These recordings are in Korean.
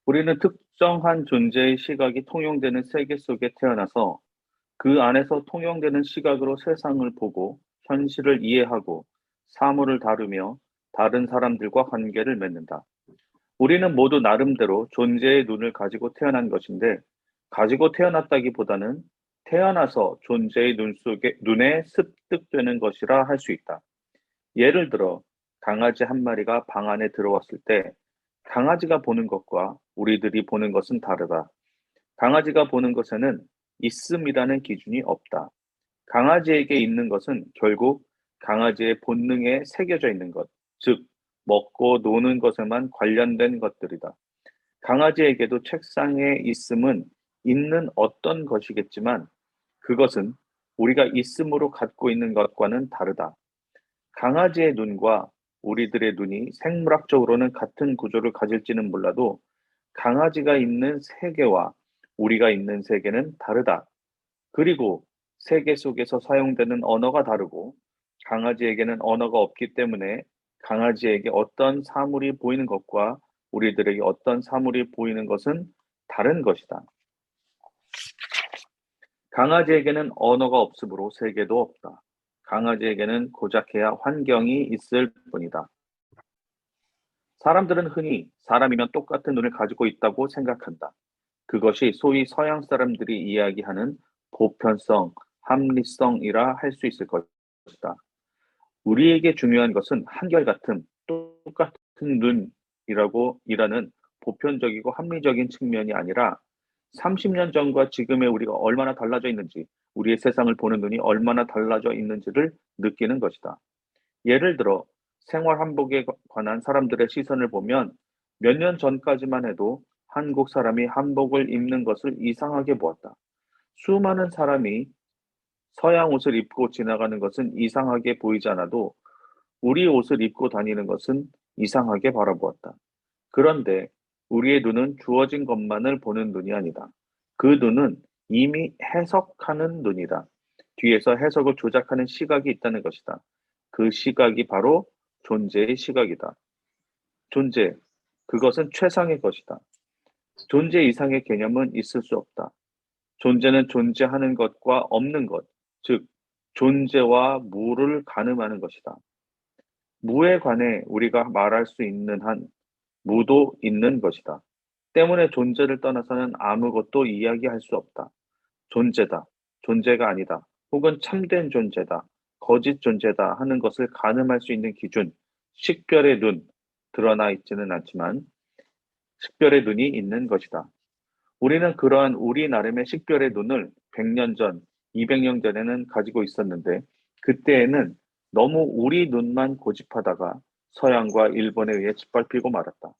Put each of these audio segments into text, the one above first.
우리는 특정한 존재의 시각이 통용되는 세계 속에 태어나서 그 안에서 통용되는 시각으로 세상을 보고 현실을 이해하고 사물을 다루며 다른 사람들과 관계를 맺는다. 우리는 모두 나름대로 존재의 눈을 가지고 태어난 것인데, 가지고 태어났다기보다는 태어나서 존재의 눈에 습득되는 것이라 할 수 있다. 예를 들어, 강아지 한 마리가 방 안에 들어왔을 때, 강아지가 보는 것과 우리들이 보는 것은 다르다. 강아지가 보는 것에는 있음이라는 기준이 없다. 강아지에게 있는 것은 결국 강아지의 본능에 새겨져 있는 것, 즉, 먹고 노는 것에만 관련된 것들이다. 강아지에게도 책상에 있음은 있는 어떤 것이겠지만, 그것은 우리가 있음으로 갖고 있는 것과는 다르다. 강아지의 눈과 우리들의 눈이 생물학적으로는 같은 구조를 가질지는 몰라도 강아지가 있는 세계와 우리가 있는 세계는 다르다. 그리고 세계 속에서 사용되는 언어가 다르고 강아지에게는 언어가 없기 때문에 강아지에게 어떤 사물이 보이는 것과 우리들에게 어떤 사물이 보이는 것은 다른 것이다. 강아지에게는 언어가 없으므로 세계도 없다. 강아지에게는 고작해야 환경이 있을 뿐이다. 사람들은 흔히 사람이면 똑같은 눈을 가지고 있다고 생각한다. 그것이 소위 서양 사람들이 이야기하는 보편성, 합리성이라 할 수 있을 것이다. 우리에게 중요한 것은 한결같음, 똑같은 눈이라고 이라는 보편적이고 합리적인 측면이 아니라 30년 전과 지금의 우리가 얼마나 달라져 있는지, 우리의 세상을 보는 눈이 얼마나 달라져 있는지를 느끼는 것이다. 예를 들어 생활 한복에 관한 사람들의 시선을 보면 몇 년 전까지만 해도 한국 사람이 한복을 입는 것을 이상하게 보았다. 수많은 사람이 서양 옷을 입고 지나가는 것은 이상하게 보이지 않아도 우리 옷을 입고 다니는 것은 이상하게 바라보았다. 그런데 우리의 눈은 주어진 것만을 보는 눈이 아니다. 그 눈은 이미 해석하는 눈이다. 뒤에서 해석을 조작하는 시각이 있다는 것이다. 그 시각이 바로 존재의 시각이다. 존재, 그것은 최상의 것이다. 존재 이상의 개념은 있을 수 없다. 존재는 존재하는 것과 없는 것, 즉, 존재와 무를 가늠하는 것이다. 무에 관해 우리가 말할 수 있는 한 무도 있는 것이다. 때문에 존재를 떠나서는 아무것도 이야기할 수 없다. 존재다, 존재가 아니다, 혹은 참된 존재다, 거짓 존재다 하는 것을 가늠할 수 있는 기준, 식별의 눈, 드러나 있지는 않지만 식별의 눈이 있는 것이다. 우리는 그러한 우리 나름의 식별의 눈을 100년 전, 200년 전에는 가지고 있었는데, 그때에는 너무 우리 눈만 고집하다가 서양과 일본에 의해 짓밟히고 말았다.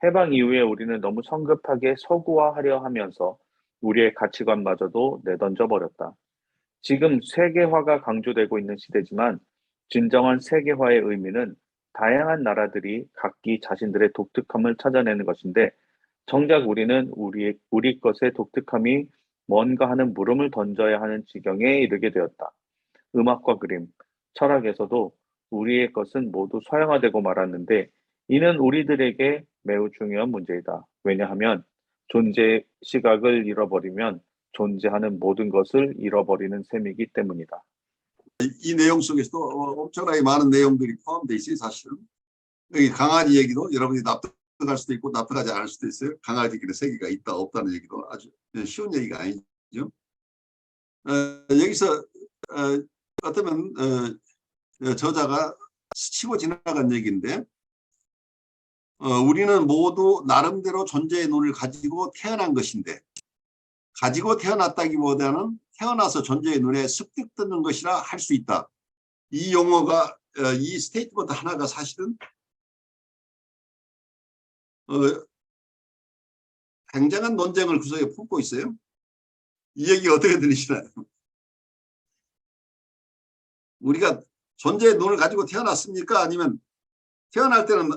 해방 이후에 우리는 너무 성급하게 서구화하려 하면서 우리의 가치관마저도 내던져 버렸다. 지금 세계화가 강조되고 있는 시대지만 진정한 세계화의 의미는 다양한 나라들이 각기 자신들의 독특함을 찾아내는 것인데, 정작 우리는 우리 것의 독특함이 뭔가 하는 물음을 던져야 하는 지경에 이르게 되었다. 음악과 그림, 철학에서도 우리의 것은 모두 서양화되고 말았는데, 이는 우리들에게 매우 중요한 문제이다. 왜냐하면 존재 시각을 잃어버리면 존재하는 모든 것을 잃어버리는 셈이기 때문이다. 이 내용 속에서도 엄청나게 많은 내용들이 포함되어 있어요. 사실은 여기 강아지 얘기도 여러분이 납득할 수도 있고 납득하지 않을 수도 있어요. 강아지에게는 세계가 있다 없다는 얘기도 아주 쉬운 얘기가 아니죠. 여기서 어쩌면 저자가 스치고 지나간 얘기인데, 우리는 모두 나름대로 존재의 눈을 가지고 태어난 것인데, 가지고 태어났다기보다는 태어나서 존재의 눈에 습득되는 것이라 할 수 있다. 이 용어가, 이 스테이트먼트 하나가 사실은 굉장한 논쟁을 구석에 품고 있어요. 이 얘기 어떻게 들리시나요? 우리가 존재의 눈을 가지고 태어났습니까? 아니면 태어날 때는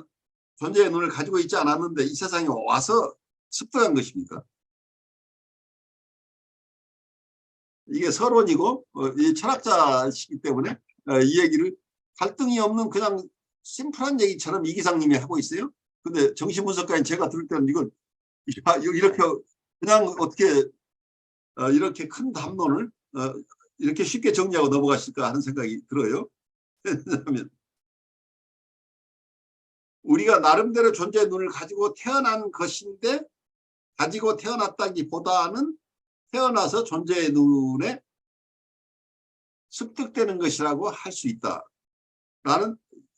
존재의 눈을 가지고 있지 않았는데 이 세상에 와서 습득한 것입니까? 이게 서론이고 이 철학자시기 때문에 이 얘기를 갈등이 없는 그냥 심플한 얘기처럼 이 기상님이 하고 있어요. 근데 정신분석가인 제가 들을 때는 이건 이렇게 그냥 어떻게 이렇게 큰 담론을 이렇게 쉽게 정리하고 넘어가실까 하는 생각이 들어요. 왜냐하면 우리가 나름대로 존재의 눈을 가지고 태어난 것인데 가지고 태어났다기보다는 태어나서 존재의 눈에 습득되는 것이라고 할 수 있다라는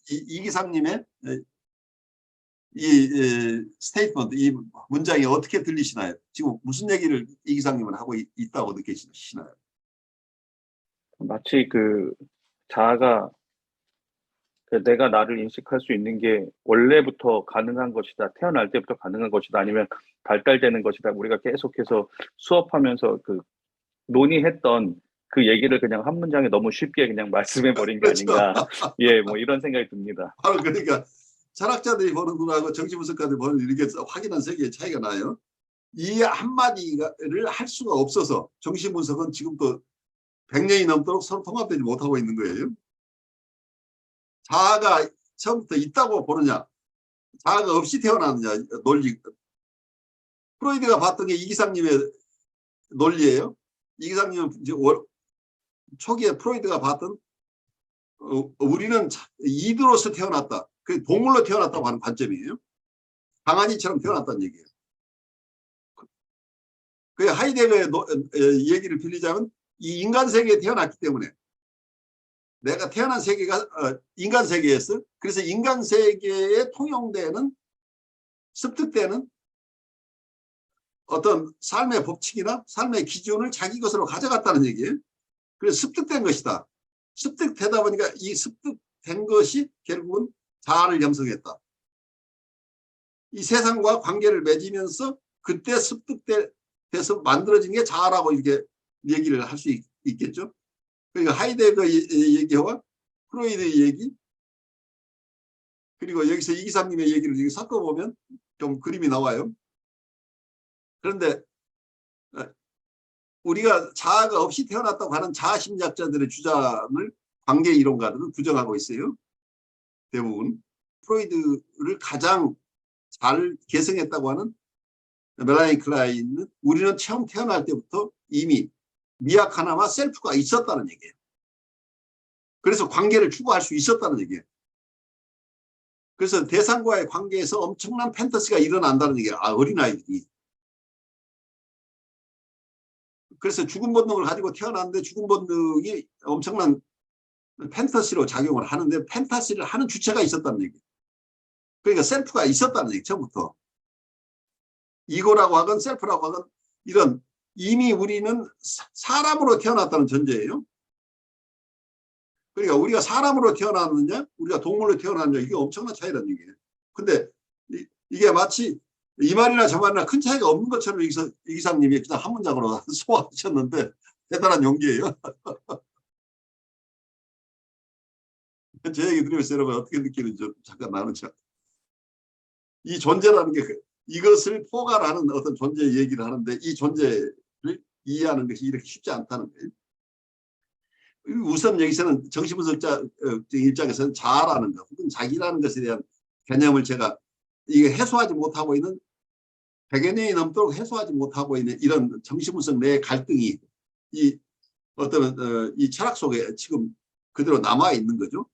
이기상님의 이 스테이트먼트, 이 문장이 어떻게 들리시나요? 지금 무슨 얘기를 이기상님은 하고 있다고 느끼시나요? 마치 그 자아가 내가 나를 인식할 수 있는 게 원래부터 가능한 것이다. 태어날 때부터 가능한 것이다. 아니면 발달되는 것이다. 우리가 계속해서 수업하면서 그 논의했던 그 얘기를 그냥 한 문장에 너무 쉽게 그냥 말씀해 버린 게 그렇죠. 아닌가. 예, 뭐 이런 생각이 듭니다. 바로 그러니까 철학자들이 보는 눈하고 정치분석가들이 보는 이렇게 확연한 세계의 차이가 나요. 이 한마디를 할 수가 없어서 정신분석은 지금도 100년이 넘도록 서로 통합되지 못하고 있는 거예요. 자아가 처음부터 있다고 보느냐, 자아가 없이 태어났느냐 논리. 프로이드가 봤던 게 이기상님의 논리예요. 이기상님은 이제 초기에 프로이드가 봤던 우리는 이드로서 태어났다. 그 동물로 태어났다고 하는 관점이에요. 강아지처럼 태어났다는 얘기예요. 그 하이데거의 얘기를 빌리자면 이 인간 세계에 태어났기 때문에 내가 태어난 세계가 인간 세계였어. 그래서 인간 세계에 통용되는 습득되는 어떤 삶의 법칙이나 삶의 기준을 자기 것으로 가져갔다는 얘기예요. 그래서 습득된 것이다. 습득되다 보니까 이 습득된 것이 결국은 자아를 형성했다. 이 세상과 관계를 맺으면서 그때 습득돼서 만들어진 게 자아라고 이렇게 얘기를 할 수 있겠죠. 그러니까 하이데거 얘기와 프로이드의 얘기, 그리고 여기서 이기상님의 얘기를 섞어보면 좀 그림이 나와요. 그런데 우리가 자아가 없이 태어났다고 하는 자아심리학자들의 주장을 관계 이론가들은 부정하고 있어요. 대부분. 프로이드를 가장 잘 계승했다고 하는 멜라니 클라인은 우리는 처음 태어날 때부터 이미 미학 하나와 셀프가 있었다는 얘기예요. 그래서 관계를 추구할 수 있었다는 얘기예요. 그래서 대상과의 관계에서 엄청난 판타지가 일어난다는 얘기예요. 어린아이들이. 그래서 죽음 본능을 가지고 태어났는데 죽음 본능이 엄청난 판타지로 작용을 하는데 판타지를 하는 주체가 있었다는 얘기예요. 그러니까 셀프가 있었다는 얘기예요. 처음부터. 이거라고 하건 셀프라고 하건 이런 이미 우리는 사람으로 태어났다는 전제예요. 그러니까 우리가 사람으로 태어났느냐 우리가 동물로 태어났느냐 이게 엄청난 차이라는 얘기예요. 근데 이게 마치 이 말이나 저 말이나 큰 차이가 없는 것처럼 이 기사님이 그냥 한 문장으로 소화하셨는데 대단한 용기예요. 제 얘기 들으면서 여러분 어떻게 느끼는지 잠깐 나누자. 이 존재라는 게 이것을 포괄하는 어떤 존재 얘기를 하는데 이 존재를 이해하는 것이 이렇게 쉽지 않다는 거예요. 우선 여기서는 정신분석자 입장에서는 자아라는 것 혹은 자기라는 것에 대한 개념을 제가 이게 해소하지 못하고 있는 100여 년이 넘도록 해소하지 못하고 있는 이런 정신분석 내의 갈등이 이 어떤 이 철학 속에 지금 그대로 남아 있는 거죠.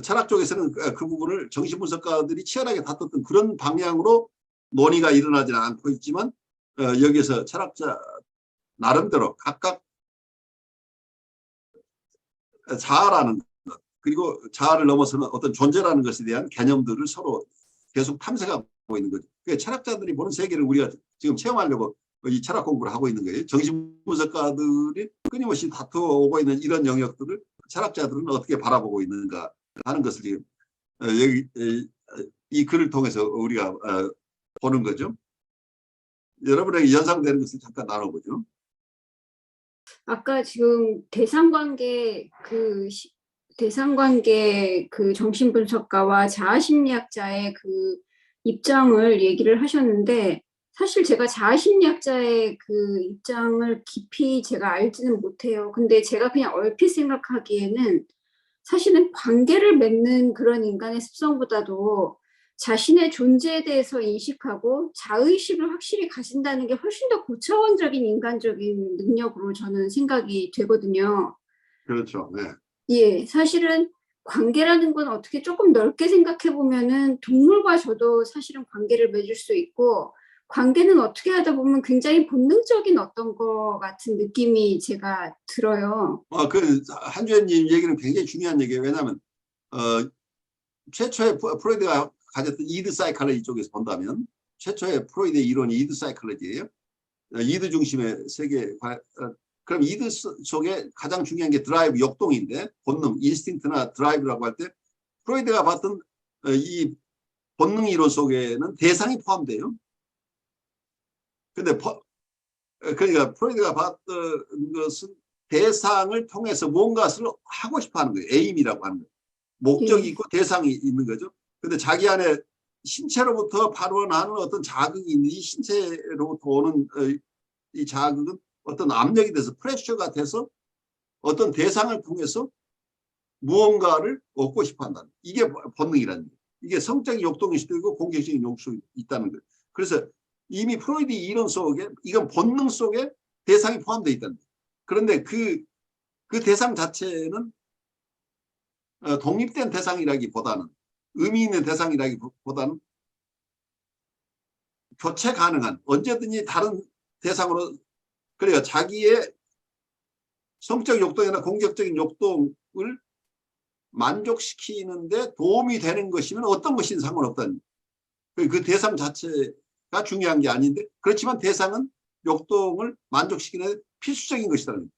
철학 쪽에서는 그 부분을 정신분석가들이 치열하게 다퉜던 그런 방향으로 논의가 일어나지는 않고 있지만 여기서 철학자 나름대로 각각 자아라는 것 그리고 자아를 넘어서는 어떤 존재라는 것에 대한 개념들을 서로 계속 탐색하고 있는 거죠. 그러니까 철학자들이 보는 세계를 우리가 지금 체험하려고 이 철학 공부를 하고 있는 거예요. 정신분석가들이 끊임없이 다투어오고 있는 이런 영역들을 철학자들은 어떻게 바라보고 있는가 하는 것을 지금 여기 이 글을 통해서 우리가 보는 거죠. 여러분에게 연상되는 것을 잠깐 나눠보죠. 아까 지금 대상관계 그 정신분석가와 자아심리학자의 그 입장을 얘기를 하셨는데 사실 제가 자아심리학자의 그 입장을 깊이 제가 알지는 못해요. 근데 제가 그냥 얼핏 생각하기에는 사실은 관계를 맺는 그런 인간의 습성보다도 자신의 존재에 대해서 인식하고 자의식을 확실히 가진다는 게 훨씬 더 고차원적인 인간적인 능력으로 저는 생각이 되거든요. 그렇죠. 네. 예, 사실은 관계라는 건 어떻게 조금 넓게 생각해 보면은 동물과 저도 사실은 관계를 맺을 수 있고, 관계는 어떻게 하다 보면 굉장히 본능적인 어떤 거 같은 느낌이 제가 들어요. 그 한주연님 얘기는 굉장히 중요한 얘기예요. 왜냐하면 최초의 프로이드가 가졌던 이드 사이콜로지 쪽에서 본다면 최초의 프로이드의 이론이 이드 사이콜로지예요. 이드 중심의 세계. 그럼 이드 속에 가장 중요한 게 드라이브, 역동인데, 본능, 인스팅트나 드라이브라고 할 때 프로이드가 봤던 이 본능 이론 속에는 대상이 포함돼요. 근데 그러니까 프로이드가 봤던 것은 대상을 통해서 무언가를 하고 싶어 하는 거예요. 에임이라고 하는 거예요. 목적이 있고 대상이 있는 거죠. 근데 자기 안에 신체로부터 발원하는 어떤 자극이 있는, 이 신체로부터 오는 이 자극은 어떤 압력이 돼서 프레셔가 돼서 어떤 대상을 통해서 무언가를 얻고 싶어 한다는, 이게 본능이라는 거예요. 이게 성적인 욕동일 수도 있고 공격적인 욕심이 있다는 거예요. 그래서 이미 프로이드 이론 속에 이건 본능 속에 대상이 포함되어 있다는 거예요. 그런데 그 대상 자체는 독립된 대상이라기보다는, 의미 있는 대상이라기보다는 교체 가능한, 언제든지 다른 대상으로, 그래야 자기의 성적 욕동이나 공격적인 욕동을 만족시키는데 도움이 되는 것이면 어떤 것이든 상관없다는, 그 대상 자체가 중요한 게 아닌데, 그렇지만 대상은 욕동을 만족시키는 필수적인 것이라는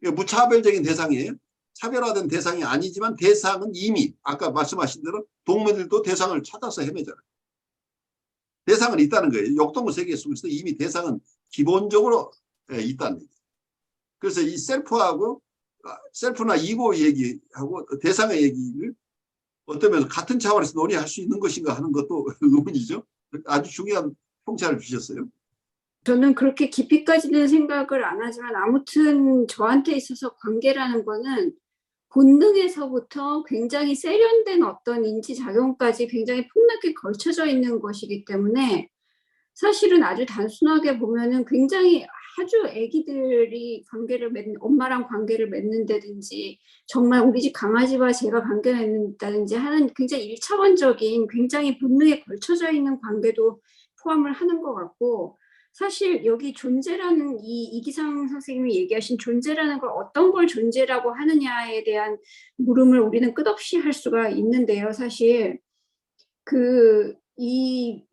거예요. 무차별적인 대상이에요. 차별화된 대상이 아니지만 대상은 이미 아까 말씀하신 대로 동물들도 대상을 찾아서 헤매잖아요. 대상은 있다는 거예요. 욕동의 세계 속에서 이미 대상은 기본적으로 있다는 거예요. 그래서 이 셀프나 이고 얘기하고 대상의 얘기를 어떤 면에서 같은 차원에서 논의할 수 있는 것인가 하는 것도 의문이죠. 아주 중요한 통찰을 주셨어요. 저는 그렇게 깊이까지는 생각을 안 하지만, 아무튼 저한테 있어서 관계라는 거는 본능에서부터 굉장히 세련된 어떤 인지작용까지 굉장히 폭넓게 걸쳐져 있는 것이기 때문에, 사실은 아주 단순하게 보면은 굉장히 아주 아기들이 엄마랑 관계를 맺는다든지, 정말 우리 집 강아지와 제가 관계를 맺는다든지 하는 굉장히 일차원적인, 굉장히 본능에 걸쳐져 있는 관계도 포함을 하는 것 같고, 사실 여기 존재라는 이기상 선생님이 얘기하신 존재라는 걸 어떤 걸 존재라고 하느냐에 대한 물음을 우리는 끝없이 할 수가 있는데요. 사실 이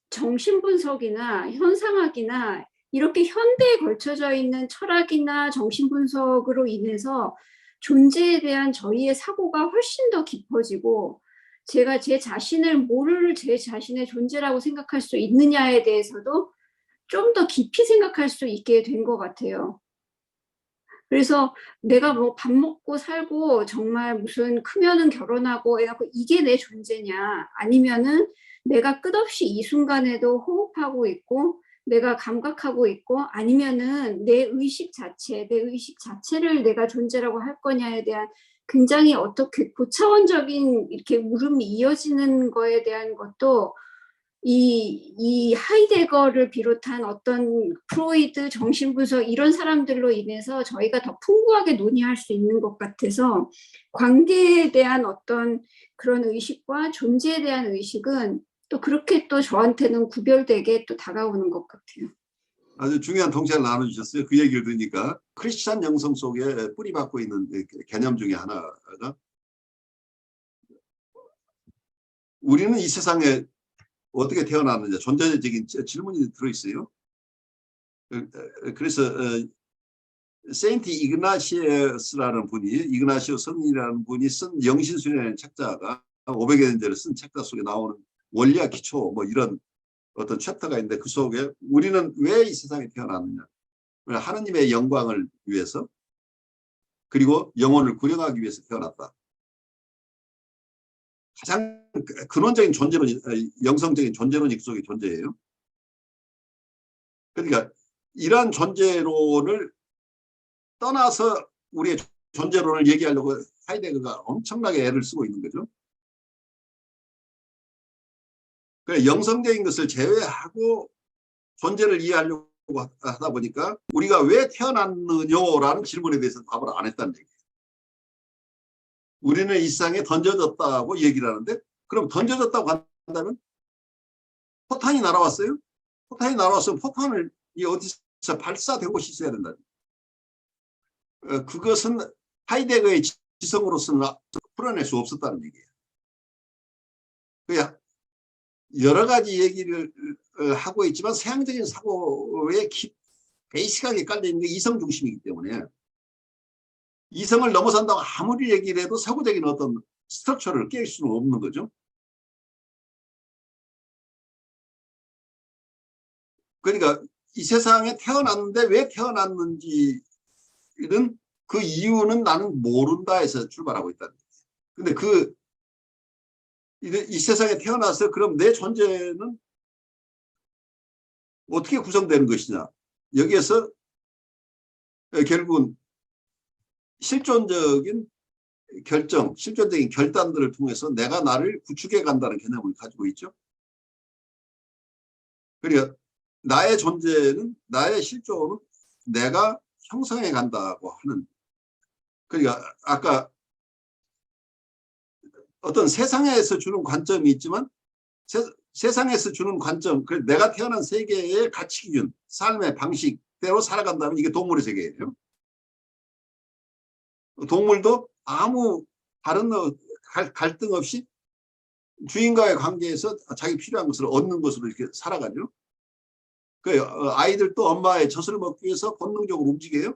정신분석이나 현상학이나 이렇게 현대에 걸쳐져 있는 철학이나 정신분석으로 인해서 존재에 대한 저희의 사고가 훨씬 더 깊어지고, 제가 제 자신을 뭐를 제 자신의 존재라고 생각할 수 있느냐에 대해서도 좀 더 깊이 생각할 수 있게 된 것 같아요. 그래서 내가 뭐 밥 먹고 살고 정말 무슨 크면은 결혼하고 애 낳고 이게 내 존재냐, 아니면은 내가 끝없이 이 순간에도 호흡하고 있고 내가 감각하고 있고, 아니면은 내 의식 자체를 내가 존재라고 할 거냐에 대한 굉장히 어떻게 고차원적인 이렇게 물음이 이어지는 거에 대한 것도 이 하이데거를 비롯한 어떤 프로이드, 정신분석 이런 사람들로 인해서 저희가 더 풍부하게 논의할 수 있는 것 같아서, 관계에 대한 어떤 그런 의식과 존재에 대한 의식은 또 그렇게 또 저한테는 구별되게 또 다가오는 것 같아요. 아주 중요한 통찰을 나눠주셨어요. 그 얘기를 들으니까 크리스찬 영성 속에 뿌리박고 있는 개념 중에 하나가, 우리는 이 세상에 어떻게 태어났느냐, 존재적인 질문이 들어있어요. 그래서 세인트 이그나시오스라는 분이, 이그나시오 성인이라는 분이 쓴 영신순이라는 책자가 500여 년 전에 쓴 책자 속에 나오는 원리와 기초 뭐 이런 어떤 챕터가 있는데, 그 속에 우리는 왜 이 세상에 태어났느냐, 하느님의 영광을 위해서, 그리고 영혼을 구령하기 위해서 태어났다. 가장 근원적인 존재론, 영성적인 존재론이 그 속에 존재예요. 그러니까 이러한 존재론을 떠나서 우리의 존재론을 얘기하려고 하이데거가 엄청나게 애를 쓰고 있는 거죠. 그래 영성적인 것을 제외하고 존재를 이해하려고 하다 보니까 우리가 왜 태어났느냐라는 질문에 대해서 답을 안 했다는 얘기예요. 우리는 이 세상에 던져졌다고 얘기를 하는데 그럼 던져졌다고 한다면 포탄이 날아왔어요? 포탄이 날아왔으면 포탄을 어디서 발사된 곳이 있어야 된다. 그것은 하이데거의 지성으로서는 풀어낼 수 없었다는 얘기예요. 그냥 여러 가지 얘기를 하고 있지만 서양적인 사고에 베이직하게 깔려있는 게 이성 중심이기 때문에 이성을 넘어선다고 아무리 얘기를 해도 서구적인 어떤 스트럭처를 깰 수는 없는 거죠. 그러니까 이 세상에 태어났는데 왜 태어났는지는 그 이유는 나는 모른다에서 출발하고 있다는 거예요. 근데 이 세상에 태어나서 그럼 내 존재는 어떻게 구성되는 것이냐. 여기에서 결국은 실존적인 결정, 실존적인 결단들을 통해서 내가 나를 구축해 간다는 개념을 가지고 있죠. 그러니까 나의 존재는, 나의 실존은 내가 형성해 간다고 하는, 그러니까 아까 어떤 세상에서 주는 관점이 있지만 세상에서 주는 관점, 내가 태어난 세계의 가치 기준, 삶의 방식대로 살아간다면 이게 동물의 세계예요. 동물도 아무 다른 갈등 없이 주인과의 관계에서 자기 필요한 것을 얻는 것으로 이렇게 살아가죠. 아이들도 엄마의 젖을 먹기 위해서 본능적으로 움직여요.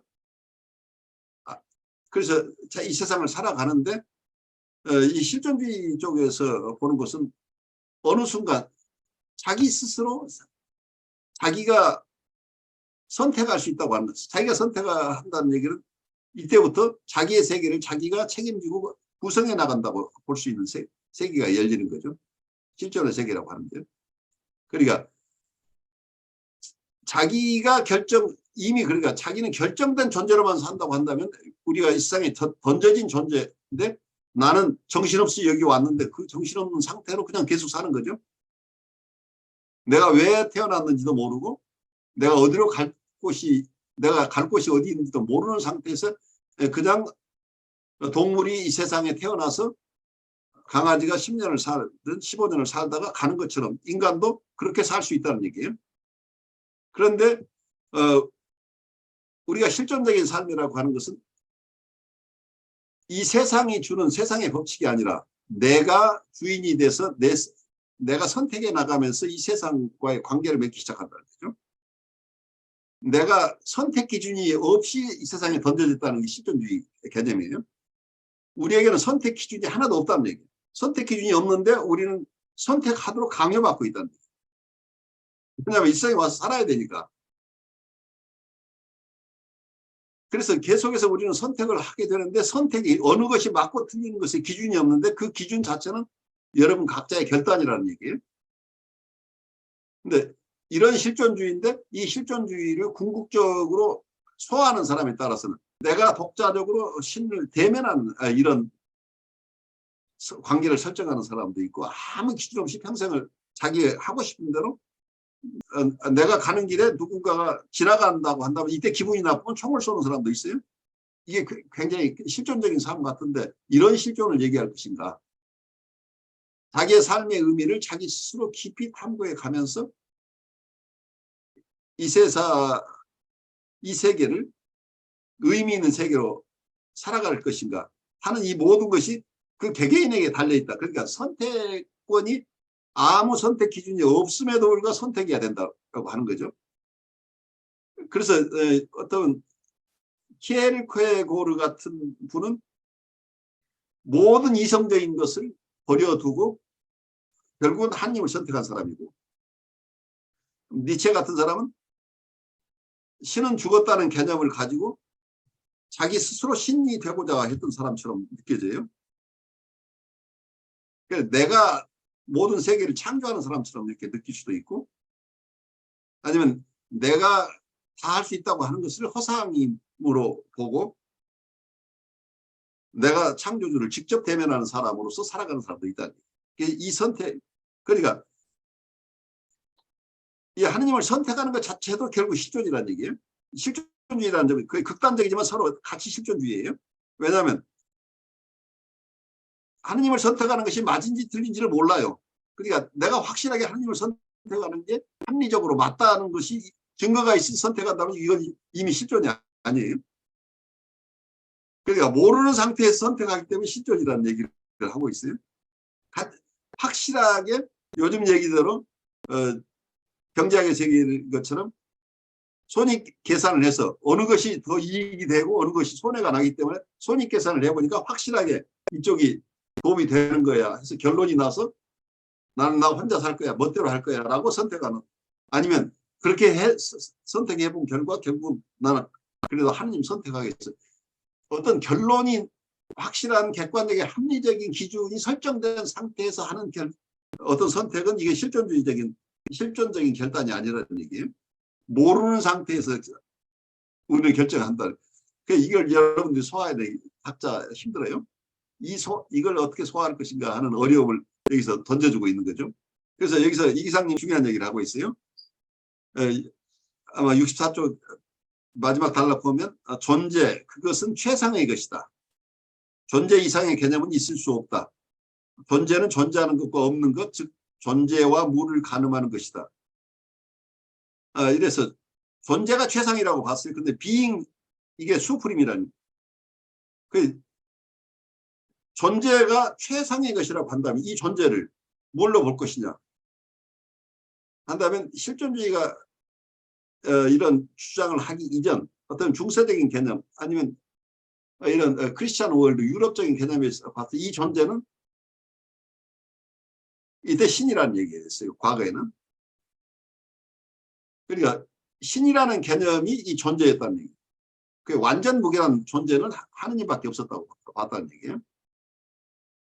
그래서 이 세상을 살아가는데 이 실존주의 쪽에서 보는 것은 어느 순간 자기 스스로 자기가 선택할 수 있다고 하는 거죠. 자기가 선택한다는 얘기는 이때부터 자기의 세계를 자기가 책임지고 구성해 나간다고 볼 수 있는 세계가 열리는 거죠. 실존의 세계라고 하는데요. 그러니까 자기가 이미 그러니까 자기는 결정된 존재로만 산다고 한다면 우리가 이 세상에 던져진 존재인데 나는 정신없이 여기 왔는데 그 정신없는 상태로 그냥 계속 사는 거죠. 내가 왜 태어났는지도 모르고 내가 어디로 내가 갈 곳이 어디 있는지도 모르는 상태에서 그냥 동물이 이 세상에 태어나서 강아지가 10년을 살든 15년을 살다가 가는 것처럼 인간도 그렇게 살 수 있다는 얘기예요. 그런데 우리가 실존적인 삶이라고 하는 것은 이 세상이 주는 세상의 법칙이 아니라 내가 주인이 돼서 내가 선택해 나가면서 이 세상과의 관계를 맺기 시작한다는 거죠. 내가 선택 기준이 없이 이 세상에 던져졌다는 게 실존주의 개념이에요. 우리에게는 선택 기준이 하나도 없다는 얘기예요. 선택 기준이 없는데 우리는 선택하도록 강요받고 있다는 얘기예요. 왜냐하면 이 세상에 와서 살아야 되니까. 그래서 계속해서 우리는 선택을 하게 되는데 선택이 어느 것이 맞고 틀리는 것에 기준이 없는데 그 기준 자체는 여러분 각자의 결단이라는 얘기예요. 근데 이런 실존주의인데 이 실존주의를 궁극적으로 소화하는 사람에 따라서는 내가 독자적으로 신을 대면하는 이런 관계를 설정하는 사람도 있고 아무 기준 없이 평생을 자기 하고 싶은 대로 내가 가는 길에 누군가가 지나간다고 한다면 이때 기분이 나쁘면 총을 쏘는 사람도 있어요. 이게 굉장히 실존적인 삶 같은데 이런 실존을 얘기할 것인가. 자기의 삶의 의미를 자기 스스로 깊이 탐구해 가면서 이 세계를 의미 있는 세계로 살아갈 것인가 하는 이 모든 것이 그 개개인에게 달려있다. 그러니까 선택권이 아무 선택 기준이 없음에도 불구하고 선택해야 된다고 하는 거죠. 그래서 어떤 키에르케고르 같은 분은 모든 이성적인 것을 버려두고 결국은 하나님을 선택한 사람이고 니체 같은 사람은 신은 죽었다는 개념을 가지고 자기 스스로 신이 되고자 했던 사람처럼 느껴져요. 그래서 내가 모든 세계를 창조하는 사람처럼 이렇게 느낄 수도 있고 아니면 내가 다 할 수 있다고 하는 것을 허상임으로 보고 내가 창조주를 직접 대면하는 사람으로서 살아가는 사람도 있다. 이 선택, 그러니까 이 하느님을 선택하는 것 자체도 결국 실존이라는 얘기예요. 실존주의라는 점이 거의 극단적이지만 서로 같이 실존주의예요. 왜냐하면 하느님을 선택하는 것이 맞은지 틀린지를 몰라요. 그러니까 내가 확실하게 하느님을 선택하는 게 합리적으로 맞다는 것이 증거가 있어 선택한다면 이건 이미 실존이 아니에요. 그러니까 모르는 상태에서 선택하기 때문에 실존이라는 얘기를 하고 있어요. 확실하게 요즘 얘기대로 경제학에서 얘기한 것처럼 손익 계산을 해서 어느 것이 더 이익이 되고 어느 것이 손해가 나기 때문에 손익 계산을 해보니까 확실하게 이쪽이 도움이 되는 거야. 해서 결론이 나서 나는 나 혼자 살 거야. 멋대로 할 거야. 라고 선택하는. 아니면 그렇게 선택해본 결과 결국 나는 그래도 하느님 선택하겠어. 어떤 결론이 확실한 객관적인 합리적인 기준이 설정된 상태에서 하는 어떤 선택은 이게 실존적인 결단이 아니라는 얘기예요. 모르는 상태에서 우리는 결정한다. 이걸 여러분들이 소화해야 돼. 각자 힘들어요. 이걸 어떻게 소화할 것인가 하는 어려움을 여기서 던져주고 있는 거죠. 그래서 여기서 이 기상님 중요한 얘기를 하고 있어요. 아마 64쪽 마지막 단락 보면 존재, 그것은 최상의 것이다. 존재 이상의 개념은 있을 수 없다. 존재는 존재하는 것과 없는 것, 즉 존재와 무를 가늠하는 것이다. 이래서 존재가 최상이라고 봤어요. 근데 being, 이게 수프림이라는. 존재가 최상의 것이라고 한다면 이 존재를 뭘로 볼 것이냐 한다면 실존주의가 이런 주장을 하기 이전 어떤 중세적인 개념 아니면 이런 크리스찬 월드 유럽적인 개념에서 봤을 때 이 존재는 이때 신이라는 얘기였어요. 과거에는. 그러니까 신이라는 개념이 이 존재였다는 얘기예요. 그 완전 무결한 존재는 하느님밖에 없었다고 봤다는 얘기예요.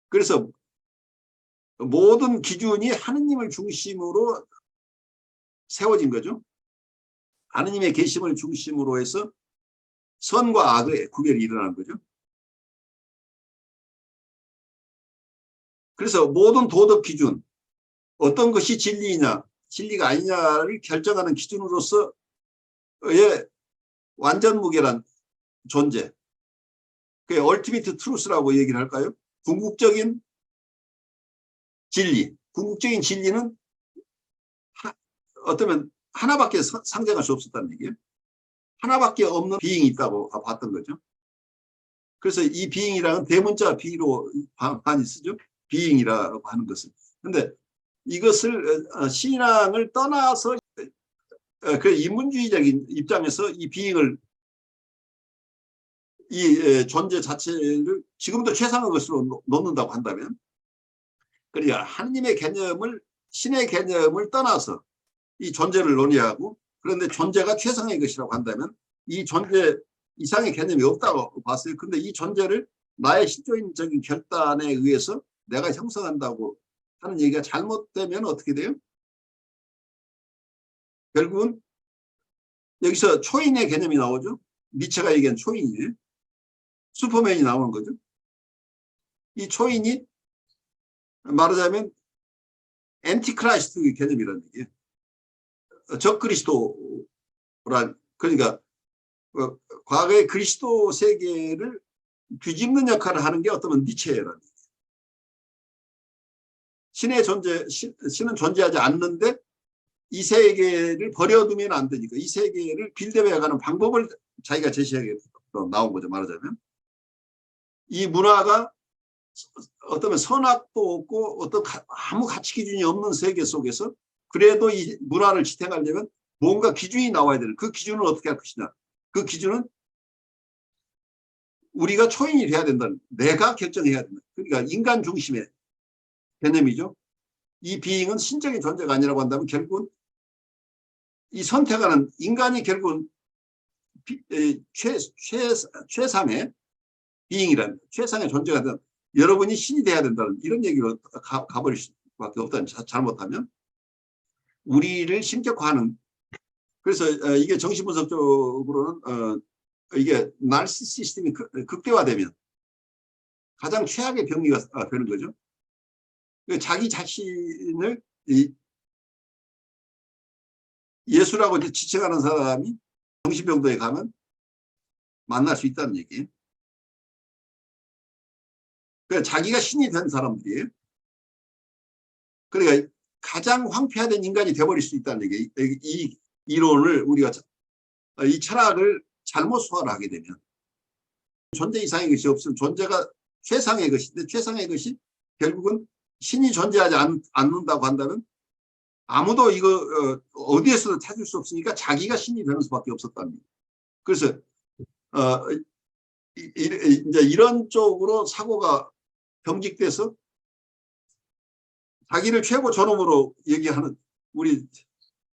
그래서 모든 기준이 하느님을 중심으로 세워진 거죠. 하느님의 계심을 중심으로 해서 선과 악의 구별이 일어나는 거죠. 그래서 모든 도덕 기준, 어떤 것이 진리이냐, 진리가 아니냐를 결정하는 기준으로서의 완전 무결한 존재. 그게 얼티미트 트루스라고 얘기를 할까요? 궁극적인 진리. 궁극적인 진리는 어쩌면 하나밖에 상정할 수 없었다는 얘기예요. 하나밖에 없는 비잉이 있다고 봤던 거죠. 그래서 이 비잉이라는 대문자 비로 많이 쓰죠. 비잉이라고 하는 것을. 그런데 이것을 신앙을 떠나서 그 인문주의적인 입장에서 이 비잉을 이 존재 자체를 지금도 최상의 것으로 놓는다고 한다면 그러니까 하느님의 개념을 신의 개념을 떠나서 이 존재를 논의하고 그런데 존재가 최상의 것이라고 한다면 이 존재 이상의 개념이 없다고 봤어요. 그런데 이 존재를 나의 실존적인 결단에 의해서 내가 형성한다고 하는 얘기가 잘못되면 어떻게 돼요? 결국은 여기서 초인의 개념이 나오죠. 니체가 얘기한 초인이에요. 슈퍼맨이 나오는 거죠. 이 초인이 말하자면 엔티크라이스트 개념이라는 얘기예요. 적그리스도란 그러니까 과거의 그리스도 세계를 뒤집는 역할을 하는 게 어쩌면 니체라는 얘기예요. 신은 존재하지 않는데 이 세계를 버려두면 안 되니까 이 세계를 빌드해가는 방법을 자기가 제시하게 나온 거죠. 말하자면 이 문화가 어쩌면 선악도 없고 어떤 아무 가치 기준이 없는 세계 속에서 그래도 이 문화를 지탱하려면 뭔가 기준이 나와야 되는 그 기준은 어떻게 할 것이냐. 그 기준은 우리가 초인이 돼야 된다는 내가 결정해야 된다. 그러니까 인간 중심의 개념이죠. 이 비잉은 신적인 존재가 아니라고 한다면 결국은 이 선택하는 인간이 결국은 최상의 비잉이란 최상의 존재가 된다. 여러분이 신이 돼야 된다는 이런 얘기로 가버릴 수밖에 없다는 잘못하면 우리를 신격화하는 그래서 이게 정신분석적으로는 이게 나르시시즘이 극대화되면 가장 최악의 병리가 되는 거죠. 자기 자신을 예수라고 이제 지칭하는 사람이 정신병동에 가면 만날 수 있다는 얘기예요. 그러니까 자기가 신이 된 사람들이에요. 그러니까 가장 황폐화된 인간이 돼버릴 수 있다는 얘기예요. 이 이론을 우리가 이 철학을 잘못 소화를 하게 되면 존재 이상의 것이 없으면 존재가 최상의 것인데 최상의 것이 결국은 신이 존재하지 않는다고 한다면 아무도 이거 어디에서도 찾을 수 없으니까 자기가 신이 되는 수밖에 없었다는 거예요. 그래서 이제 이런 쪽으로 사고가 경직돼서 자기를 최고 존엄으로 얘기하는 우리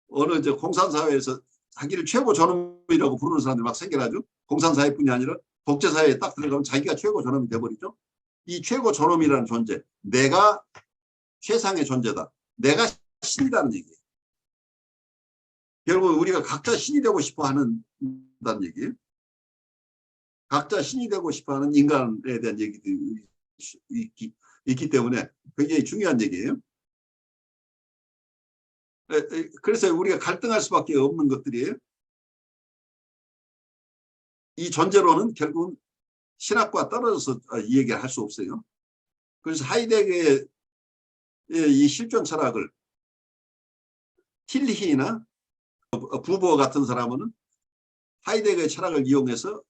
어느 이제 공산사회에서 자기를 최고 존엄이라고 부르는 사람들이 막 생겨나죠. 공산사회뿐이 아니라 독재사회에 딱 들어가면 자기가 최고 존엄이 돼버리죠. 이 최고 존엄이라는 존재, 내가 최상의 존재다. 내가 신이라는 얘기예요. 결국 우리가 각자 신이 되고 싶어 한다는 얘기예요. 각자 신이 되고 싶어 하는 인간에 대한 얘기들이 있기 때문에 굉장히 중요한 얘기예요. 그래서 우리가 갈등할 수밖에 없는 것들이에요. 이 존재로는 결국은 신학과 떨어져서 이 얘기를 할 수 없어요. 그래서 하이데거의 이 실존 철학을 틸히나 부버 같은 사람은 하이데거의 철학을 이용해서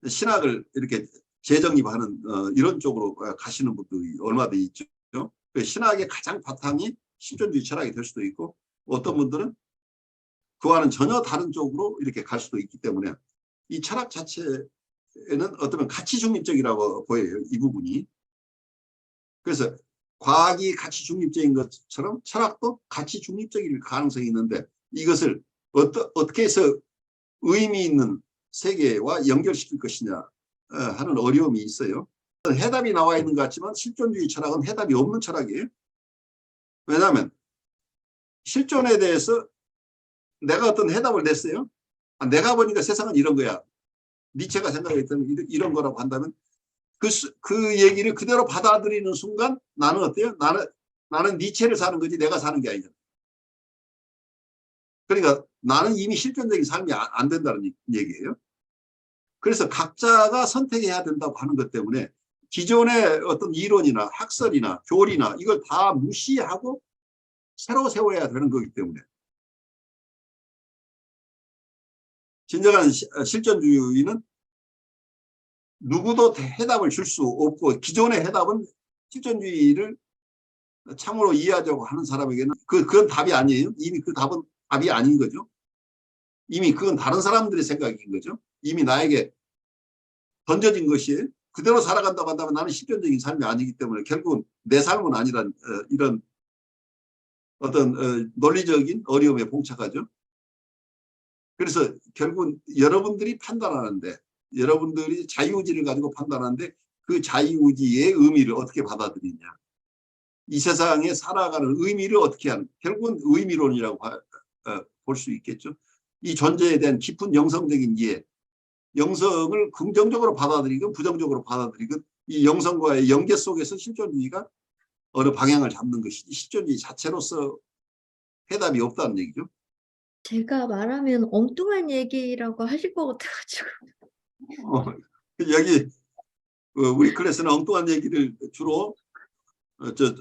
신학을 이렇게 재정립하는 이런 쪽으로 가시는 분들이 얼마든지 있죠. 신학의 가장 바탕이 실존주의 철학이 될 수도 있고 어떤 분들은 그와는 전혀 다른 쪽으로 이렇게 갈 수도 있기 때문에 이 철학 자체는 어쩌면 가치 중립적이라고 보여요. 이 부분이. 그래서 과학이 가치 중립적인 것처럼 철학도 가치 중립적일 가능성이 있는데 이것을 어떻게 해서 의미 있는 세계와 연결시킬 것이냐 하는 어려움이 있어요. 해답이 나와 있는 것 같지만 실존주의 철학은 해답이 없는 철학이에요. 왜냐하면 실존에 대해서 내가 어떤 해답을 냈어요. 내가 보니까 세상은 이런 거야. 니체가 생각했던 이런 거라고 한다면 그 얘기를 그대로 받아들이는 순간 나는 어때요? 나는 니체를 사는 거지 내가 사는 게 아니잖아. 그러니까 나는 이미 실존적인 삶이 안 된다는 얘기예요. 그래서 각자가 선택해야 된다고 하는 것 때문에 기존의 어떤 이론이나 학설이나 교리나 이걸 다 무시하고 새로 세워야 되는 거기 때문에 진정한 실존주의는 누구도 해답을 줄 수 없고 기존의 해답은 실존주의를 참으로 이해하자고 하는 사람에게는 그건 답이 아니에요. 이미 그 답은 답이 아닌 거죠. 이미 그건 다른 사람들의 생각인 거죠. 이미 나에게 던져진 것이 그대로 살아간다고 한다면 나는 실존적인 삶이 아니기 때문에 결국은 내 삶은 아니란 이런 어떤 논리적인 어려움에 봉착하죠. 그래서 결국은 여러분들이 판단하는데 여러분들이 자유의지를 가지고 판단하는데 그 자유의지의 의미를 어떻게 받아들이냐. 이 세상에 살아가는 의미를 어떻게 하는 결국은 의미론이라고 볼 수 있겠죠. 이 존재에 대한 깊은 영성적인 이해 영성을 긍정적으로 받아들이건 부정적으로 받아들이건 이 영성과의 연계 속에서 실존주의가 어느 방향을 잡는 것이지 실존주의 자체로서 해답이 없다는 얘기죠. 제가 말하면 엉뚱한 얘기라고 하실 것 같아가지고. 여기 우리 클래스는 엉뚱한 얘기를 주로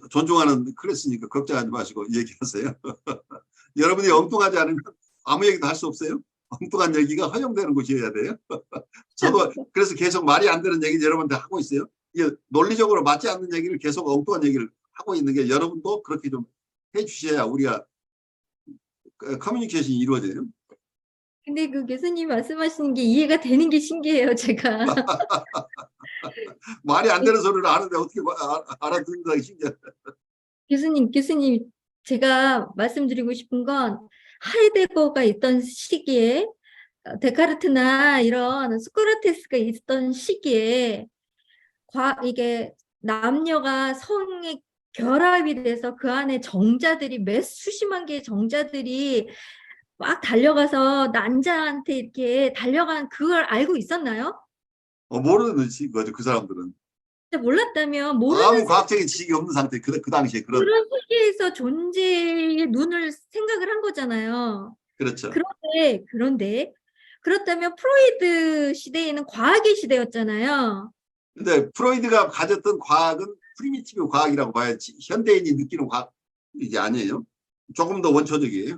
존중하는 클래스니까 걱정하지 마시고 얘기하세요. 여러분이 엉뚱하지 않으면 아무 얘기도 할 수 없어요. 엉뚱한 얘기가 허용되는 곳이어야 돼요. 저도 그래서 계속 말이 안 되는 얘기 여러분한테 하고 있어요. 이게 논리적으로 맞지 않는 얘기를 계속 엉뚱한 얘기를 하고 있는 게 여러분도 그렇게 좀 해주셔야 우리가 커뮤니케이션이 이루어져요. 근데 그 교수님 말씀하시는 게 이해가 되는 게 신기해요, 제가. 말이 안 되는 소리를 아는데 어떻게 알아듣는다는 게 신기해요. 교수님, 제가 말씀드리고 싶은 건 하이데거가 있던 시기에 데카르트나 이런 소크라테스가 있던 시기에 이게 남녀가 성의 결합이 돼서 그 안에 정자들이 몇 수십만 개의 정자들이 막 달려가서 난자한테 이렇게 달려간 그걸 알고 있었나요? 모르는 거죠, 그 사람들은. 몰랐다면 아무 과학적인 지식이 없는 상태, 그 당시에 그런 시기에서 존재의 눈을 생각을 한 거죠. 거잖아요. 그렇죠. 그런데 그렇다면 프로이드 시대에는 과학의 시대였잖아요. 근데 프로이드가 가졌던 과학은 프리미티브 과학이라고 봐야지 현대인이 느끼는 과학이 아니에요. 조금 더 원초적이에요.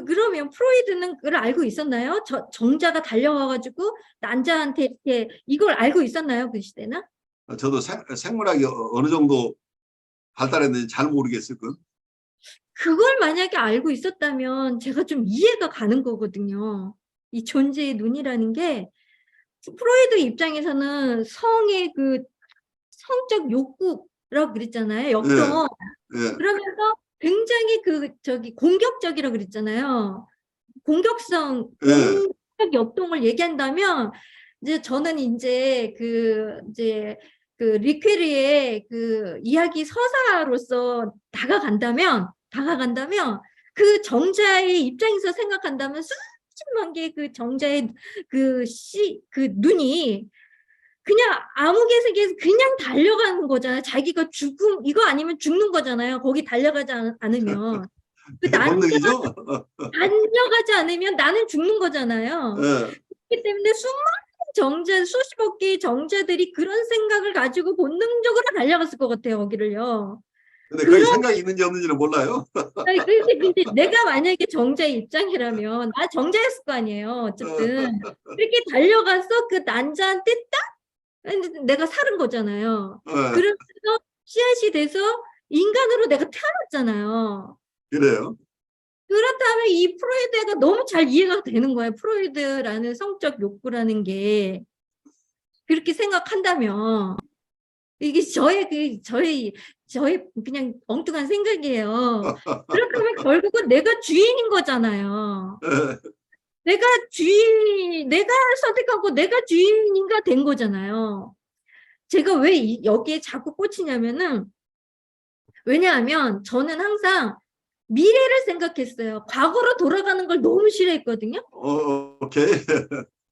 그러면 프로이드는 그걸 알고 있었나요? 정자가 달려와가지고 난자한테 이렇게 이걸 알고 있었나요? 그 시대는? 저도 생물학이 어느 정도 발달했는지 잘 모르겠을 건. 그걸 만약에 알고 있었다면 제가 좀 이해가 가는 거거든요. 이 존재의 눈이라는 게 프로이드 입장에서는 성의 그 성적 욕구라고 그랬잖아요. 역동. 예, 그러면서 굉장히 공격적이라고 그랬잖아요. 공격성, 예, 공격 역동을 얘기한다면 이제 저는 이제 그 리퀘르의 그 이야기 서사로서 다가간다면 그 정자의 입장에서 생각한다면 수십만 개의 그 정자의 그 눈이 그냥 암흑의 그냥 달려가는 거잖아요. 자기가 이거 아니면 죽는 거잖아요. 거기 달려가지 않으면. 그게 본능이죠. 달려가지 않으면 나는 죽는 거잖아요. 예. 그렇기 때문에 수많은 수십억 개의 정자들이 그런 생각을 가지고 본능적으로 달려갔을 것 같아요, 거기를요. 근데 거기 생각이 있는지 없는지는 몰라요. 근데 내가 만약에 정자의 입장이라면, 나 정자였을 거 아니에요, 어쨌든. 그렇게 달려가서 그 난자한테 내가 살은 거잖아요. 예, 그러면서 씨앗이 돼서 인간으로 내가 태어났잖아요. 그래요. 그렇다면 이 프로이드가 너무 잘 이해가 되는 거예요. 프로이드라는 성적 욕구라는 게 그렇게 생각한다면 이게 저의 그냥 엉뚱한 생각이에요. 그렇다면 결국은 내가 주인인 거잖아요. 예, 내가 선택하고 내가 주인인가 된 거잖아요. 제가 왜 여기에 자꾸 꽂히냐면은 왜냐하면 저는 항상 미래를 생각했어요. 과거로 돌아가는 걸 너무 싫어했거든요. 오케이.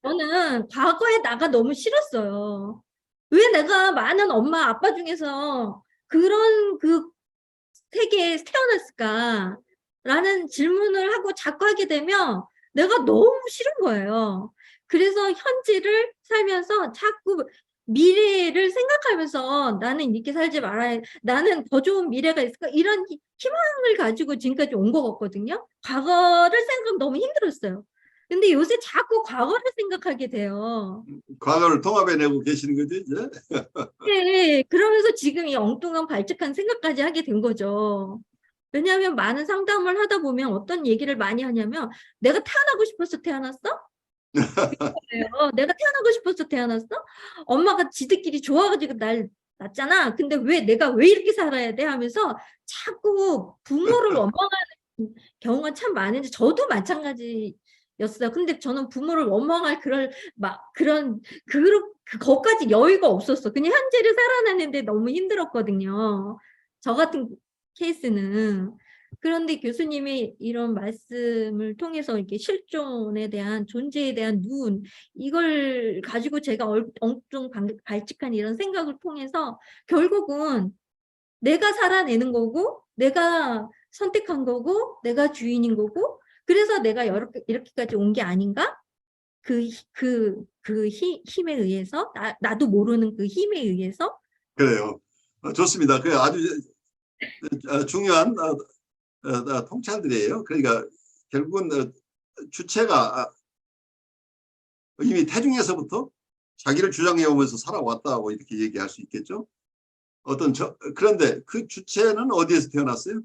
저는 과거의 나가 너무 싫었어요. 왜 내가 많은 엄마, 아빠 중에서 그런 그 세계에 태어났을까? 라는 질문을 하고 자꾸 하게 되면 내가 너무 싫은 거예요. 그래서 현재를 살면서 자꾸 미래를 생각하면서 나는 이렇게 살지 말아야, 나는 더 좋은 미래가 있을까? 이런 희망을 가지고 지금까지 온 것 같거든요. 과거를 생각 너무 힘들었어요. 근데 요새 자꾸 과거를 생각하게 돼요. 과거를 통합해내고 계시는 거죠, 이제? 네, 그러면서 지금 이 엉뚱한 발칙한 생각까지 하게 된 거죠. 왜냐하면 많은 상담을 하다 보면 어떤 얘기를 많이 하냐면 내가 태어나고 싶어서 태어났어? 그래요. 내가 태어나고 싶어서 태어났어? 엄마가 지들끼리 좋아가지고 날 낳았잖아. 근데 내가 왜 이렇게 살아야 돼? 하면서 자꾸 부모를 원망하는 경우가 참 많은데 저도 마찬가지였어요. 근데 저는 부모를 원망할 그거까지 여유가 없었어. 그냥 현재를 살아내는데 너무 힘들었거든요. 저 같은 케이스는. 그런데 교수님이 이런 말씀을 통해서 이렇게 실존에 대한 존재에 대한 이걸 가지고 제가 엉뚱 발칙한 이런 생각을 통해서 결국은 내가 살아내는 거고 내가 선택한 거고 내가 주인인 거고 그래서 내가 이렇게까지 온 게 아닌가? 힘에 의해서 나도 모르는 그 힘에 의해서 그래요. 좋습니다. 그 아주 중요한 통찰들이에요. 그러니까 결국은 주체가 이미 태중에서부터 자기를 주장해 오면서 살아왔다고 이렇게 얘기할 수 있겠죠. 그런데 그 주체는 어디에서 태어났어요?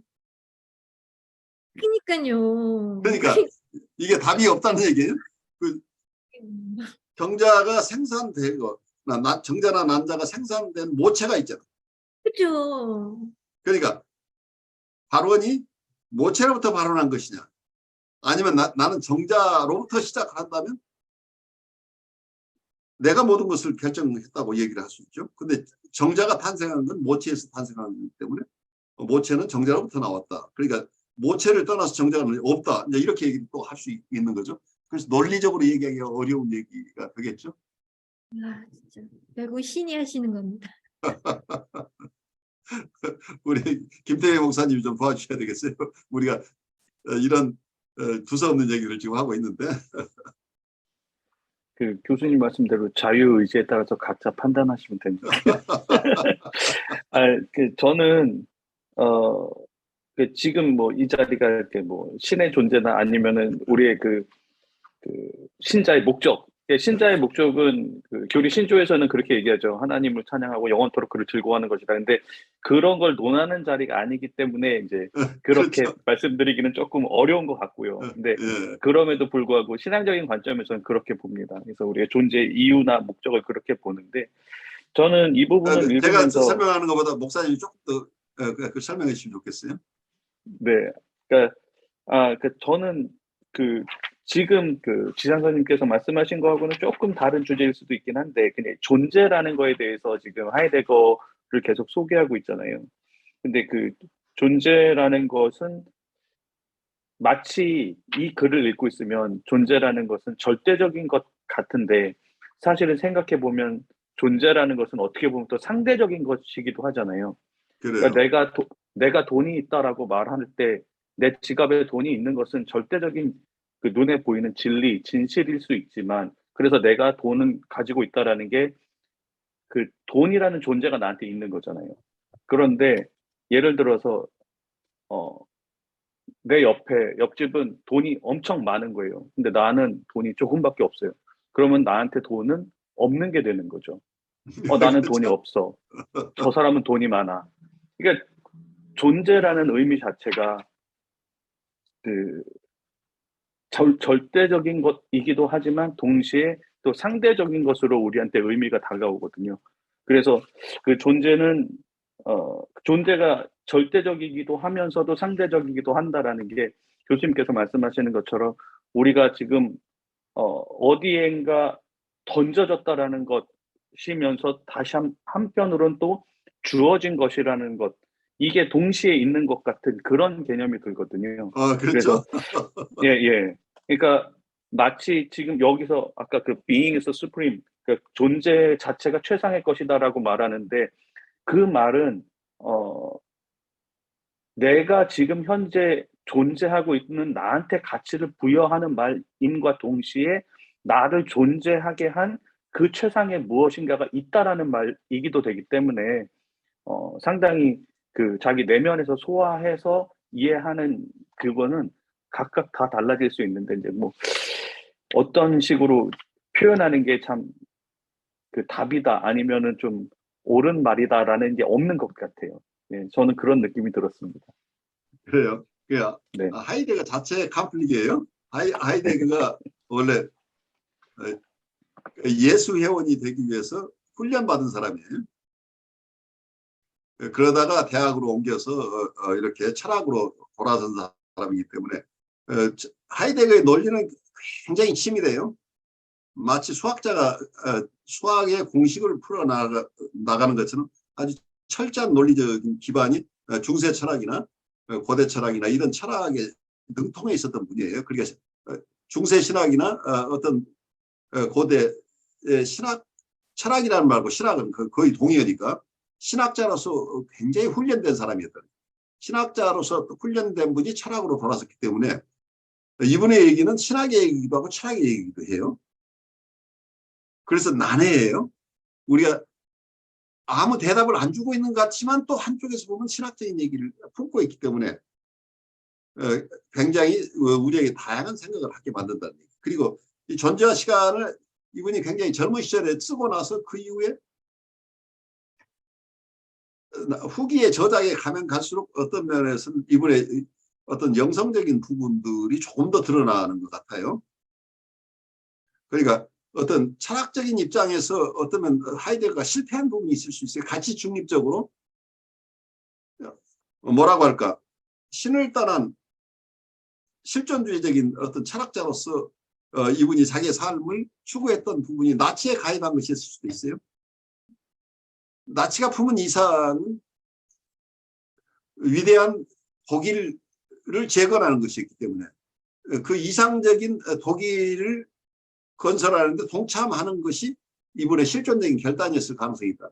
그러니까요. 그러니까 이게 답이 없다는 얘기예요. 그 정자가 생산되고 정자나 난자가 생산된 모체가 있잖아. 그죠. 그러니까 발원이 모체로부터 발원한 것이냐 아니면 나는 정자로부터 시작을 한다면 내가 모든 것을 결정했다고 얘기를 할 수 있죠. 근데 정자가 탄생한 건 모체에서 탄생한 거기 때문에 모체는 정자로부터 나왔다. 그러니까 모체를 떠나서 정자가 없다. 이제 이렇게 얘기를 또 할 수 있는 거죠. 그래서 논리적으로 얘기하기가 어려운 얘기가 되겠죠. 아, 진짜. 결국 신이 하시는 겁니다. 우리 김태회 목사님이 좀 도와주셔야 되겠어요. 우리가 이런 두서없는 얘기를 지금 하고 있는데 그 교수님 말씀대로 자유의지에 따라서 각자 판단하시면 됩니다. 아, 저는 지금 뭐 이 자리가 이렇게 뭐 신의 존재나 아니면은 우리의 그 신자의 목적. 신자의 목적은 그 교리 신조에서는 그렇게 얘기하죠. 하나님을 찬양하고 영원토록 그를 즐거워하는 것이다. 근데 그런 걸 논하는 자리가 아니기 때문에 이제 그렇게 그렇죠. 말씀드리기는 조금 어려운 것 같고요. 근데 예. 그럼에도 불구하고 신앙적인 관점에서는 그렇게 봅니다. 그래서 우리의 존재의 이유나 목적을 그렇게 보는데 저는 이 부분을 제가 읽으면서 설명하는 것보다 목사님이 조금 더 설명해 주시면 좋겠어요. 네, 그러니까 저는 지금 지상선님께서 말씀하신 거하고는 조금 다른 주제일 수도 있긴 한데 그냥 존재라는 거에 대해서 지금 하이데거를 계속 소개하고 있잖아요. 근데 그 존재라는 것은 마치 이 글을 읽고 있으면 존재라는 것은 절대적인 것 같은데 사실은 생각해 보면 존재라는 것은 어떻게 보면 또 상대적인 것이기도 하잖아요. 그래요. 그러니까 내가 돈이 있다라고 말할 때 내 지갑에 돈이 있는 것은 절대적인 그 눈에 보이는 진리, 진실일 수 있지만 그래서 내가 돈은 가지고 있다라는 게 그 돈이라는 존재가 나한테 있는 거잖아요. 그런데 예를 들어서 내 옆집은 돈이 엄청 많은 거예요. 근데 나는 돈이 조금밖에 없어요. 그러면 나한테 돈은 없는 게 되는 거죠. 나는 돈이 그렇죠. 없어. 저 사람은 돈이 많아. 그러니까 존재라는 의미 자체가 그 절대적인 것이기도 하지만 동시에 또 상대적인 것으로 우리한테 의미가 다가오거든요. 그래서 그 존재가 절대적이기도 하면서도 상대적이기도 한다라는 게 교수님께서 말씀하시는 것처럼 우리가 지금 어디엔가 던져졌다라는 것이면서 다시 한편으로는 또 주어진 것이라는 것, 이게 동시에 있는 것 같은 그런 개념이 들거든요. 그렇죠. 그래서 예. 그러니까 마치 지금 여기서 아까 그 being is supreme, 그 존재 자체가 최상의 것이다라고 말하는데 그 말은 내가 지금 현재 존재하고 있는 나한테 가치를 부여하는 말임과 동시에 나를 존재하게 한 그 최상의 무엇인가가 있다라는 말이기도 되기 때문에 상당히 그 자기 내면에서 소화해서 이해하는 그거는 각각 다 달라질 수 있는데 이제 뭐 어떤 식으로 표현하는 게 참 그 답이다 아니면은 좀 옳은 말이다라는 게 없는 것 같아요. 예, 저는 그런 느낌이 들었습니다. 그래요. 그러니까 네. 하이데거 자체 캄플릭이에요. 하이데거가 원래 예수 회원이 되기 위해서 훈련받은 사람이에요. 그러다가 대학으로 옮겨서 이렇게 철학으로 돌아선 사람이기 때문에 하이데거의 논리는 굉장히 치밀해요. 마치 수학자가 수학의 공식을 풀어나가는 것처럼 아주 철저한 논리적인 기반이 중세 철학이나 고대 철학이나 이런 철학에 능통해 있었던 분이에요. 그러니까 중세 신학이나 어떤 고대 신학, 철학이라는 말고 신학은 거의 동의어니까 신학자로서 굉장히 훈련된 사람이었다. 신학자로서 훈련된 분이 철학으로 돌아섰기 때문에 이분의 얘기는 신학의 얘기기도 하고 철학의 얘기기도 해요. 그래서 난해해요. 우리가 아무 대답을 안 주고 있는 것 같지만 또 한쪽에서 보면 신학적인 얘기를 품고 있기 때문에 굉장히 우리에게 다양한 생각을 하게 만든다는 얘기. 그리고 이 존재와 시간을 이분이 굉장히 젊은 시절에 쓰고 나서 그 이후에 후기의 저작에 가면 갈수록 어떤 면에서는 이분의 어떤 영성적인 부분들이 조금 더 드러나는 것 같아요. 그러니까 어떤 철학적인 입장에서 어쩌면 하이데거가 실패한 부분이 있을 수 있어요. 가치 중립적으로 뭐라고 할까, 신을 떠난 실존주의적인 어떤 철학자로서 이분이 자기의 삶을 추구했던 부분이 나치에 가입한 것일 수도 있어요. 나치가 품은 이상은 위대한 독일을 재건하는 것이었기 때문에 그 이상적인 독일을 건설하는데 동참하는 것이 이분의 실존적인 결단이었을 가능성이 있다.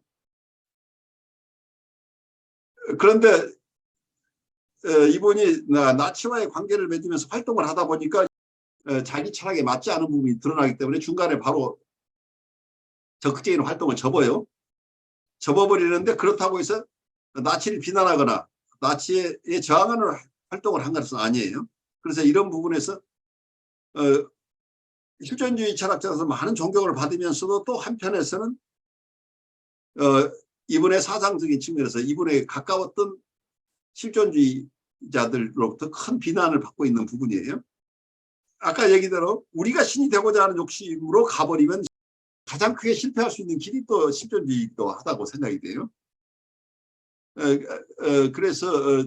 그런데 이분이 나치와의 관계를 맺으면서 활동을 하다 보니까 자기 철학에 맞지 않은 부분이 드러나기 때문에 중간에 바로 적극적인 활동을 접어버리는데, 그렇다고 해서 나치를 비난하거나 나치에 저항하는 활동을 한 것은 아니에요. 그래서 이런 부분에서 실존주의 철학자로서 많은 존경을 받으면서도 또 한편에서는 이분의 사상적인 측면에서 이분에 가까웠던 실존주의자들로부터 큰 비난을 받고 있는 부분이에요. 아까 얘기대로 우리가 신이 되고자 하는 욕심으로 가버리면 가장 크게 실패할 수 있는 길이 또 실존주의이기도 하다고 생각이 돼요. 그래서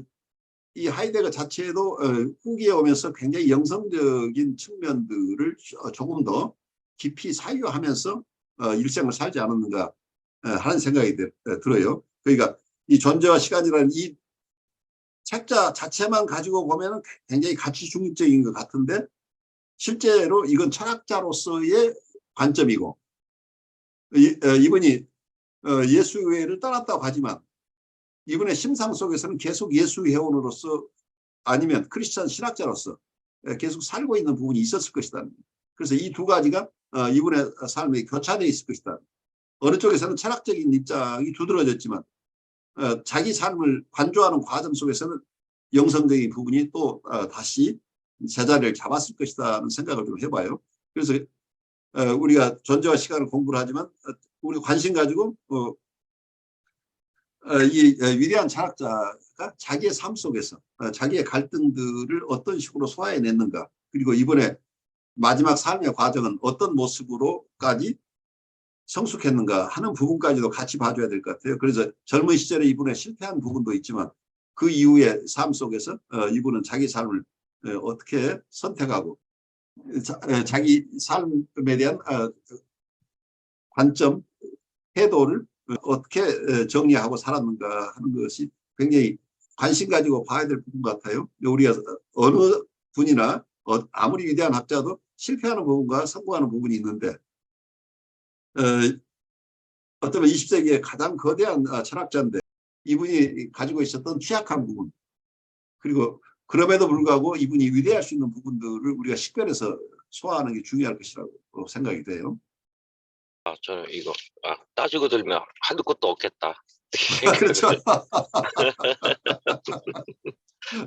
이 하이데거 자체도 후기에 오면서 굉장히 영성적인 측면들을 조금 더 깊이 사유하면서 일생을 살지 않았는가 하는 생각이 들어요. 그러니까 이 존재와 시간이라는 이 책자 자체만 가지고 보면 굉장히 가치 중립적인 것 같은데, 실제로 이건 철학자로서의 관점이고, 이분이 예수회를 떠났다고 하지만 이분의 심상 속에서는 계속 예수 회원으로서 아니면 크리스찬 신학자로서 계속 살고 있는 부분이 있었을 것이다. 그래서 이 두 가지가 이분의 삶에 교차되어 있을 것이다. 어느 쪽에서는 철학적인 입장이 두드러졌지만 자기 삶을 관조하는 과정 속에서는 영성적인 부분이 또 다시 제자리를 잡았을 것이라는 생각을 좀 해봐요. 그래서 우리가 존재와 시간을 공부를 하지만 우리 관심 가지고 이 위대한 철학자가 자기의 삶 속에서 자기의 갈등들을 어떤 식으로 소화해냈는가, 그리고 이번에 마지막 삶의 과정은 어떤 모습으로까지 성숙했는가 하는 부분까지도 같이 봐줘야 될 것 같아요. 그래서 젊은 시절에 이분의 실패한 부분도 있지만 그 이후의 삶 속에서 이분은 자기 삶을 어떻게 선택하고 자기 삶에 대한 관점, 태도를 어떻게 정리하고 살았는가 하는 것이 굉장히 관심 가지고 봐야 될 부분 같아요. 우리가 어느 분이나 아무리 위대한 학자도 실패하는 부분과 성공하는 부분이 있는데, 어쩌면 20세기의 가장 거대한 철학자인데 이분이 가지고 있었던 취약한 부분, 그리고 그럼에도 불구하고 이분이 위대할 수 있는 부분들을 우리가 식별해서 소화하는 게 중요할 것이라고 생각이 돼요. 저는 이거 따지고 들면 한두 것도 없겠다. 그렇죠.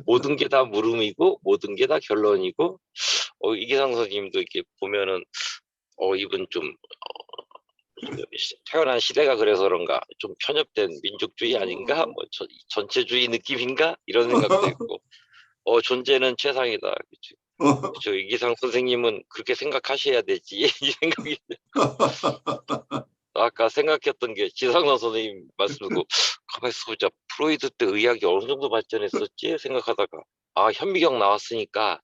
모든 게 다 물음이고 모든 게 다 결론이고, 이기상 선생님도 이렇게 보면은 이분 좀 태어난 시대가 그래서 그런가 좀 편협된 민족주의 아닌가, 뭐 전체주의 느낌인가 이런 생각도 있고, 존재는 최상이다. 그렇죠. 이기상 선생님은 그렇게 생각하셔야 되지 이 생각이. 아까 생각했던 게 지상원 선생님 말씀 듣고 가만히 보자, 프로이드 때 의학이 어느 정도 발전했었지 생각하다가 현미경 나왔으니까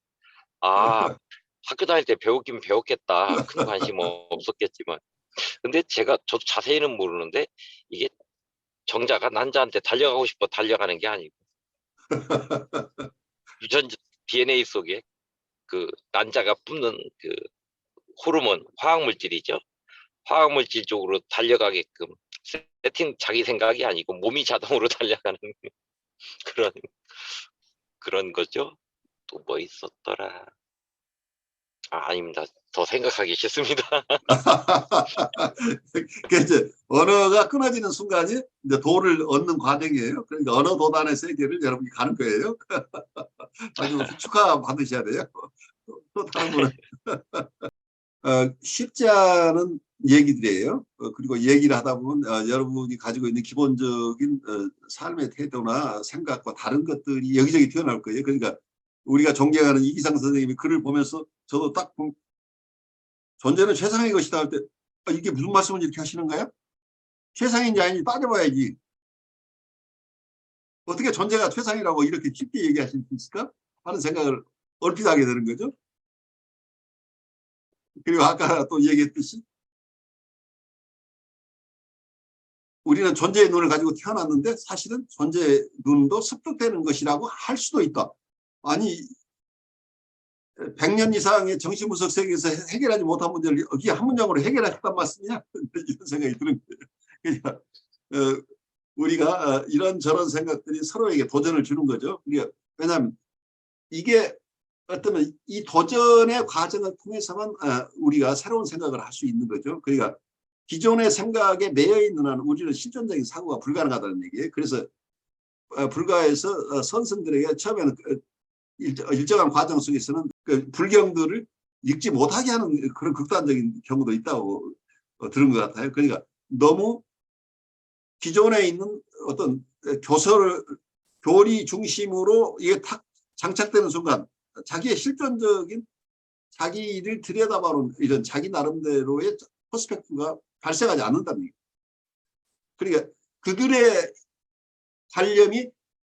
학교 다닐 때 배우긴 배웠겠다. 큰 관심 없었겠지만, 근데 저도 자세히는 모르는데 이게 정자가 난자한테 달려가고 싶어 달려가는 게 아니고 유전자 DNA 속에 그 난자가 뿜는 그 호르몬 화학물질이죠. 화학물질 쪽으로 달려가게끔 세팅, 자기 생각이 아니고 몸이 자동으로 달려가는 그런 거죠. 또 뭐 있었더라. 아닙니다. 더 생각하기 싫습니다. 그 이제 언어가 끊어지는 순간이 이제 도를 얻는 과정이에요. 그러니까 언어 도단의 세계를 여러분이 가는 거예요. 아주 축하 받으셔야 돼요. 또 다른 분은 쉽지 않은 얘기들이에요. 그리고 얘기를 하다 보면 여러분이 가지고 있는 기본적인 삶의 태도나 생각과 다른 것들이 여기저기 튀어나올 거예요. 그러니까 우리가 존경하는 이기상 선생님이 글을 보면서 저도 딱 존재는 최상의 것이다 할 때 이게 무슨 말씀을 이렇게 하시는 거야? 최상인지 아닌지 따져봐야지. 어떻게 존재가 최상이라고 이렇게 쉽게 얘기하실 수 있을까? 하는 생각을 얼핏 하게 되는 거죠. 그리고 아까 또 얘기했듯이 우리는 존재의 눈을 가지고 태어났는데 사실은 존재의 눈도 습득되는 것이라고 할 수도 있다. 아니 100년 이상의 정신분석 세계에서 해결하지 못한 문제를 여기 한 문장으로 해결하셨단 말씀이냐? 이런 생각이 드는 거예요. 그러니까 우리가 이런저런 생각들이 서로에게 도전을 주는 거죠. 우리가 왜냐하면 이게 어쩌면 이 도전의 과정을 통해서만 우리가 새로운 생각을 할 수 있는 거죠. 그러니까 기존의 생각에 매여 있는 한 우리는 실존적인 사고가 불가능하다는 얘기예요. 그래서 불가에서 선생들에게 처음에는 일정한 과정 속에서는 그 불경들을 읽지 못하게 하는 그런 극단적인 경우도 있다고 들은 것 같아요. 그러니까 너무 기존에 있는 어떤 교리 중심으로 이게 탁 장착되는 순간 자기의 실존적인 자기를 들여다보는 이런 자기 나름대로의 퍼스펙트가 발생하지 않는다는 얘기예요. 그러니까 그들의 관념이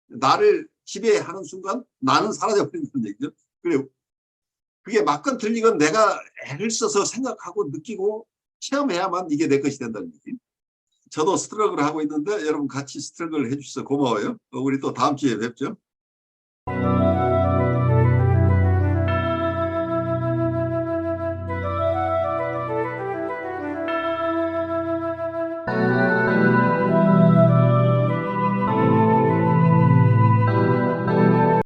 나를 지배하는 순간 나는 사라져버린다는 얘기죠. 그리고 그게 맞건 틀리건 내가 애를 써서 생각하고 느끼고 체험해야만 이게 내 것이 된다는 얘기. 저도 스트러글을 하고 있는데 여러분 같이 스트러글 해주셔서 고마워요. 우리 또 다음 주에 뵙죠.